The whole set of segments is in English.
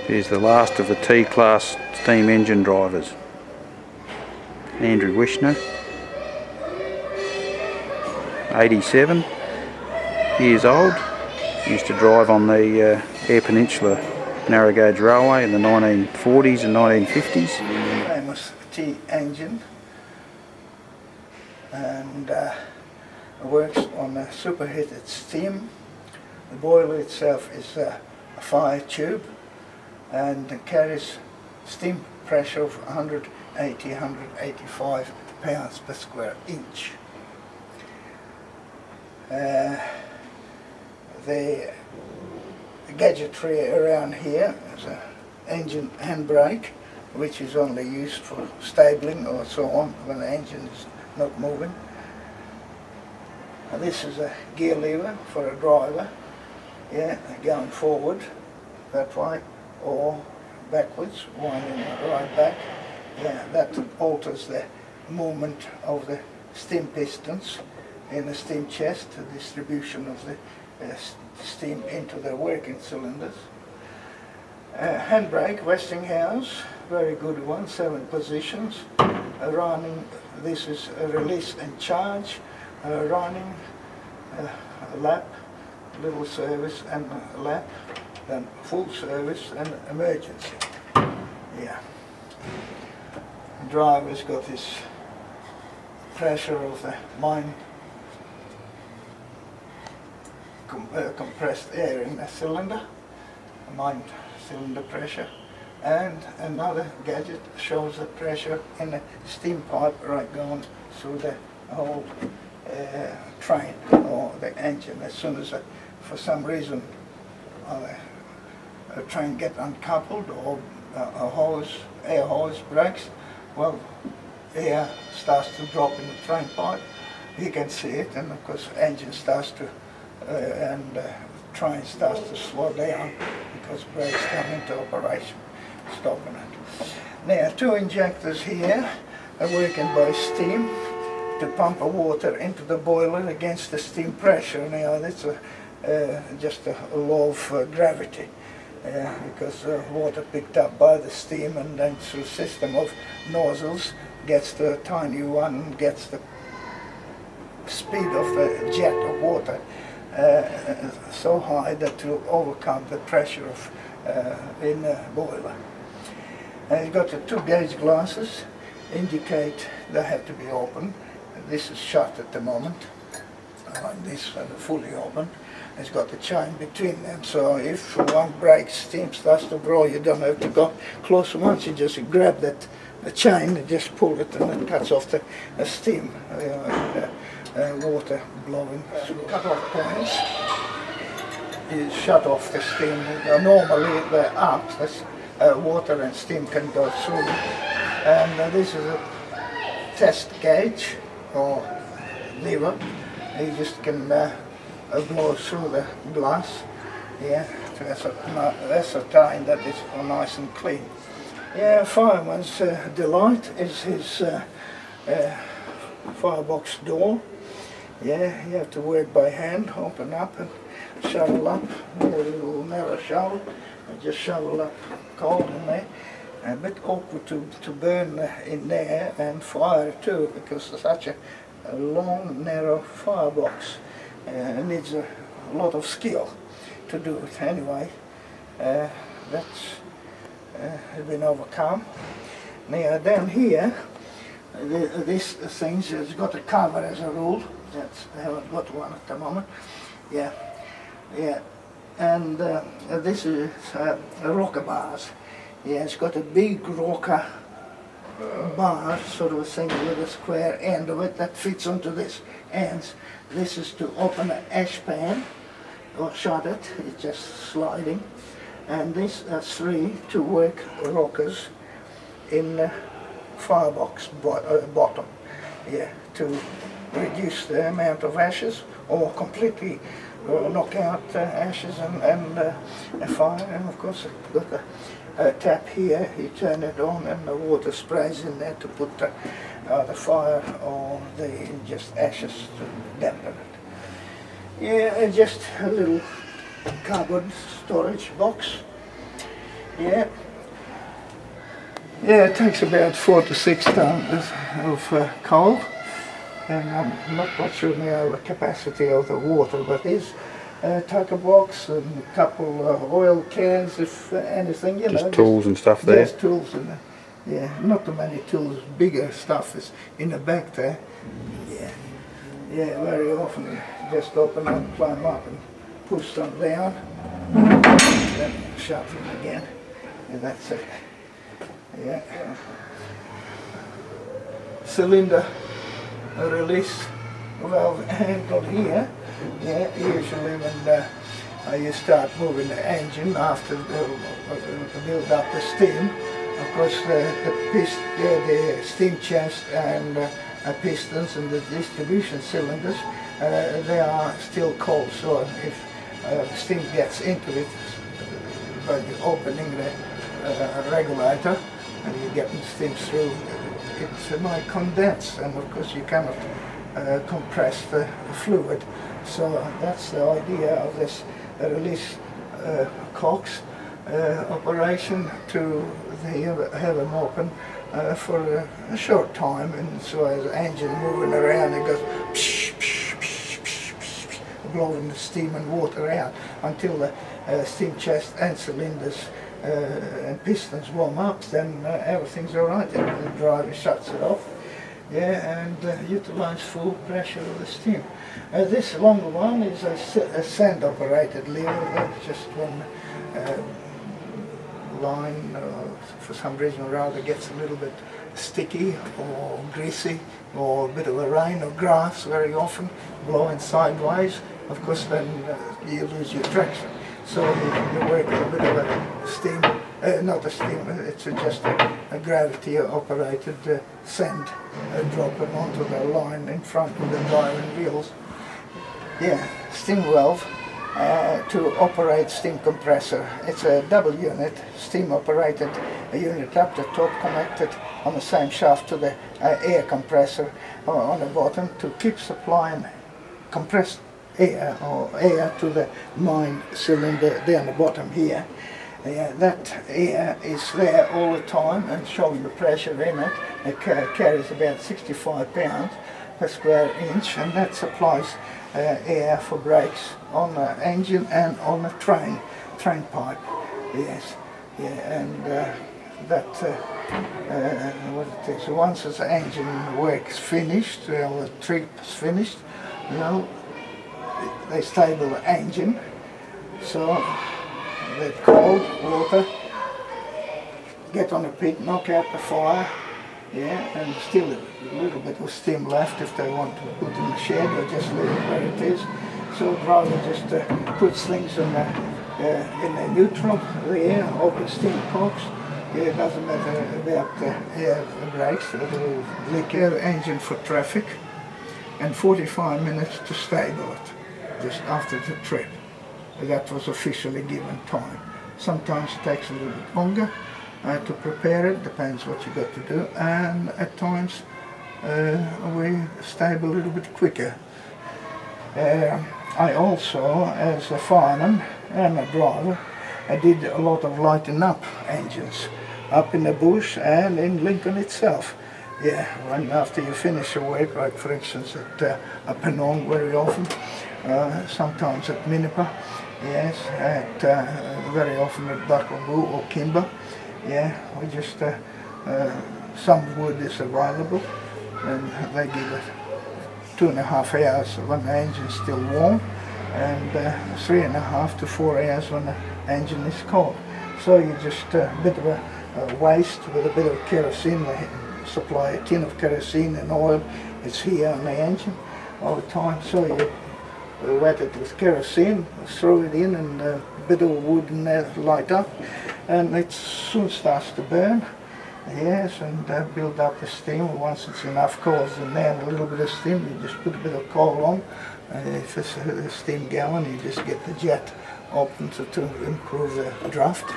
Here's the last of the T-class steam engine drivers. Andrew Wishner, 87 years old, used to drive on the Eyre Peninsula narrow gauge railway in the 1940s and 1950s. Famous T engine, and works on a superheated steam. The boiler itself is a fire tube and carries steam pressure of 180-185 pounds per square inch. The gadgetry around here is an engine handbrake, which is only used for stabling or so on when the engine is not moving. And this is a gear lever for a driver, going forward that way or backwards, winding right back. That alters the movement of the steam pistons in the steam chest, the distribution of the steam into the working cylinders. Handbrake, Westinghouse, very good one, 7 positions. Running, this is a release and charge, running, a lap, little service and a lap, then full service and emergency. The driver's got this pressure of the main compressed air in the cylinder, main cylinder pressure, and another gadget shows the pressure in the steam pipe right going through the whole train or the engine. As soon as for some reason a train gets uncoupled or air hose breaks, well, air starts to drop in the train pipe. You can see it, and of course the engine starts to train starts to slow down because brakes come into operation, stopping it. Now, 2 injectors here are working by steam to pump water into the boiler against the steam pressure. Now, that's just a law of gravity, because water picked up by the steam and then through a system of nozzles gets to a tiny one, gets the speed of the jet of water so high that to overcome the pressure of in the boiler. And you've got the 2 gauge glasses, indicate they have to be open. This is shut at the moment, like this, fully open. It's got the chain between them, so if one breaks, steam starts to blow, you don't have to go close once, you just grab the chain and just pull it, and it cuts off the steam. Water blowing through cut-off points. You shut off the steam. Normally they're up, water and steam can go through. And this is a test gauge or lever. You just can blow through the glass, to ascertain that it's nice and clean. Fireman's delight is his firebox door. You have to work by hand, open up and shovel up, a little narrow shovel, and just shovel up coal in there. A bit awkward to burn in there and fire too, because it's such a long, narrow firebox. It needs a lot of skill to do it. Anyway, that's been overcome. Now down here, this thing has got a cover as a rule. I haven't got one at the moment. And this is rocker bars. It's got a big rocker bar, sort of a thing with a square end of it that fits onto this ends. This is to open an ash pan or shut it. It's just sliding. And these are 3 to work rockers in the firebox bottom, to reduce the amount of ashes or completely knock out ashes and fire. And of course I've got a tap here, you turn it on and the water sprays in there to put the fire or just ashes to dampen it. Just a little cardboard storage box. Yeah. Yeah, it takes about 4 to 6 tons of coal, and I'm not quite sure now the capacity of the water, but there's a tucker box and a couple of oil cans, if anything, you know. Just tools and stuff there? There's tools in there. Yeah, not too many tools, bigger stuff is in the back there. Yeah, yeah, very often you just open up, climb up and push them down, then shut them again, and that's it. Yeah. Cylinder release valve handle here. Yeah, usually when you start moving the engine after to build up the steam, of course the steam chest and pistons and the distribution cylinders, they are still cold, so if steam gets into it by opening the regulator and you're getting steam through, it might condense, and of course you cannot compress the fluid. So that's the idea of this release cocks operation, to have them open for a short time, and so as the engine moving around it goes psh, psh, psh, psh, psh, psh, blowing the steam and water out until the steam chest and cylinders and pistons warm up, then everything's alright, and the driver shuts it off. Yeah, and utilize full pressure of the steam. This longer one is a sand operated lever. That's just one line, for some reason or other, gets a little bit sticky or greasy, or a bit of a rain or grass very often blowing sideways. Of course then you lose your traction. So you work with a bit of a steam, not a steam, it's just a gravity operated sand dropping onto the line in front of the driving wheels. Yeah, steam valve to operate steam compressor. It's a double unit, steam operated unit up the top, connected on the same shaft to the air compressor on the bottom to keep supplying compressed air to the main cylinder down the bottom here. That air is there all the time and showing the pressure in it. It carries about 65 pounds per square inch, and that supplies air for brakes on the engine and on the train pipe. Yes, yeah, and that what it is. Once the engine work is finished, the trip is finished, you know, they stable the engine, so the cold water get on the pit, knock out the fire, yeah, and still a little bit of steam left if they want to put in the shed or just leave it where it is. So the driver just puts things in the neutral, the air, open steam cocks. Yeah, it doesn't matter about the air brakes, it will leak air engine for traffic, and 45 minutes to stable it, just after the trip. That was officially given time. Sometimes it takes a little bit longer to prepare it, depends what you got to do, and at times we stable a little bit quicker. I also, as a fireman and a driver, I did a lot of lighting up engines, up in the bush and in Lincoln itself. Yeah, when after you finish your work, like for instance at Penong very often, sometimes at Minipa, yes, at very often at Buckaloo or Kimber. Yeah, we just, some wood is available and they give it 2.5 hours when the engine is still warm, and 3.5 to 4 hours when the engine is cold. So you just a bit of a waste with a bit of kerosene, supply a tin of kerosene and oil, it's here on the engine all the time. So you wet it with kerosene, throw it in, and a bit of wood in there light up, and it soon starts to burn. Yes, and build up the steam. Once it's enough coals in there and a little bit of steam, you just put a bit of coal on. If it's a steam gallon, you just get the jet open to improve the draft.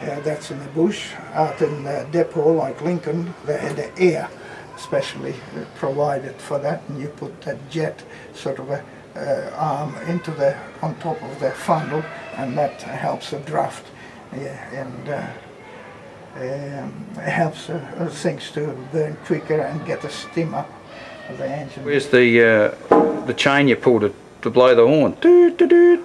That's in the bush. Out in the depot like Lincoln, they had the air especially provided for that, and you put that jet sort of a arm into on top of the funnel, and that helps the draft Yeah, and helps things to burn quicker and get the steam up of the engine. Where's the chain you pull to blow the horn? Doot, doot, doot.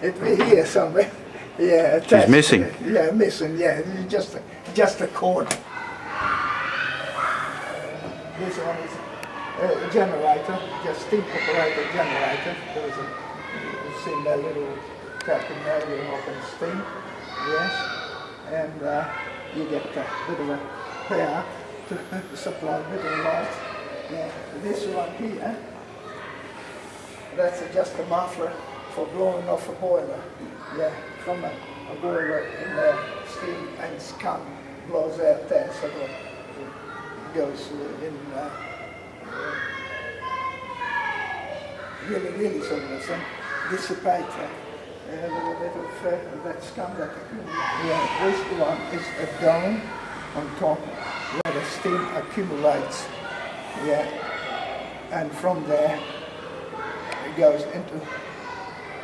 It be here somewhere. Yeah, She's missing. Yeah, missing. Yeah, just a cord. This one is a generator, just steam operated generator. There's you've seen that little tapping there, you open steam. Yes, and you get a bit of a power to supply a bit of light. Yeah, this one here, that's just a muffler for blowing off a boiler. Yeah, from a boiler in the steam and scum blows out there, so it goes in really sort of a thing, dissipate a little bit of that scum that accumulates. Yeah, this one is a dome on top where the steam accumulates. Yeah, and from there it goes into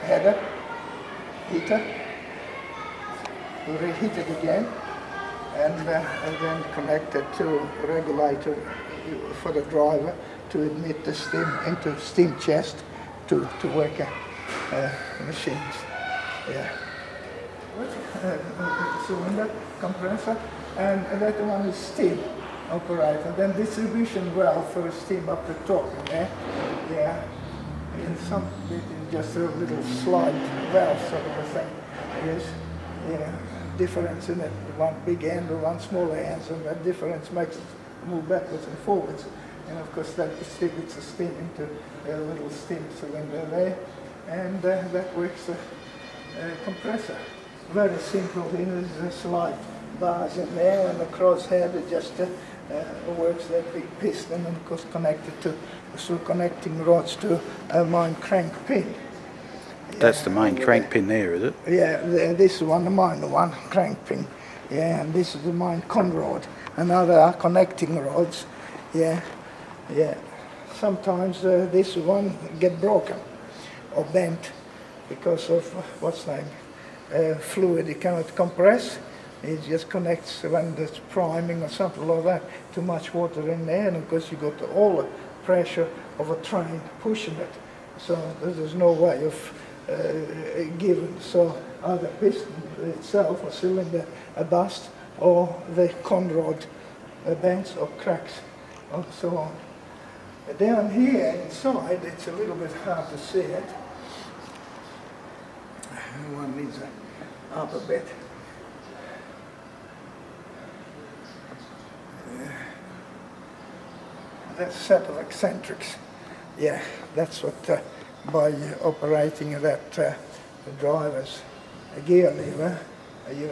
header, heater, reheat it again, and then connected to a regulator for the driver to admit the steam into steam chest to work machines. Yeah. Cylinder, compressor, and that one is steam operator. Then distribution valve for steam up the top in there. Yeah. In some bit is just a little slide valve sort of a thing. Yes. Yeah. Difference in it. One big end or one smaller end, and that difference makes it move backwards and forwards. And of course that distributes the steam into a little steam cylinder there, and that works a compressor. Very simple. There's a slide bars in there, and the crosshead it just works that big piston, and of course connected to through connecting rods to a main crank pin. That's the main crank pin there, is it? Yeah, this one, the minor one, crank pin. Yeah, and this is the main con rod. And other are connecting rods. Yeah, yeah. Sometimes this one get broken or bent because of what's name fluid. It cannot compress. It just connects when there's priming or something like that. Too much water in there, and of course you got all the pressure of a train pushing it. So there's no way of given. So either piston itself or cylinder bust, or the con rod bends or cracks, and so on. Down here inside, it's a little bit hard to see it. One needs up a bit. That's a set of eccentrics. Yeah, that's what by operating that driver's gear lever, you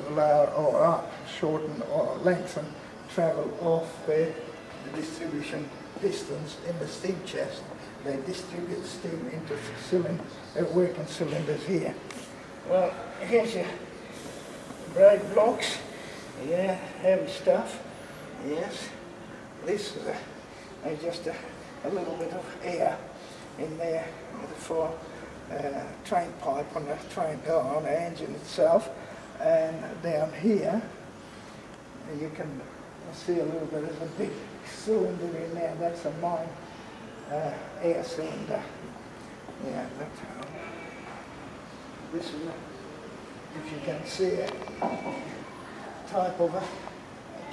allow or up, shorten or lengthen travel of the distribution pistons in the steam chest. They distribute steam into working cylinders here. Well, here's your brake blocks. Yeah, heavy stuff. Yes. This is just a little bit of air in there for train pipe on the train on the engine itself. And down here you can see a little bit of a big cylinder in there. That's a main air cylinder. Yeah, this is if you can see it, type of a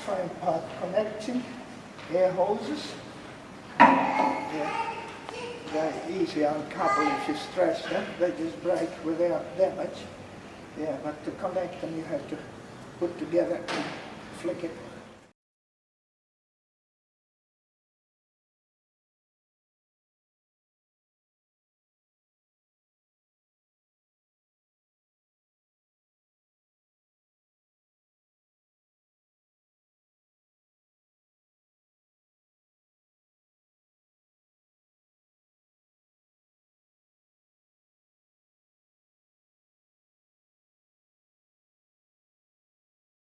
train pipe connecting air hoses. Yeah. They're easy to uncouple if you stretch them. They just break without damage. Yeah, but to connect them you have to put together and flick it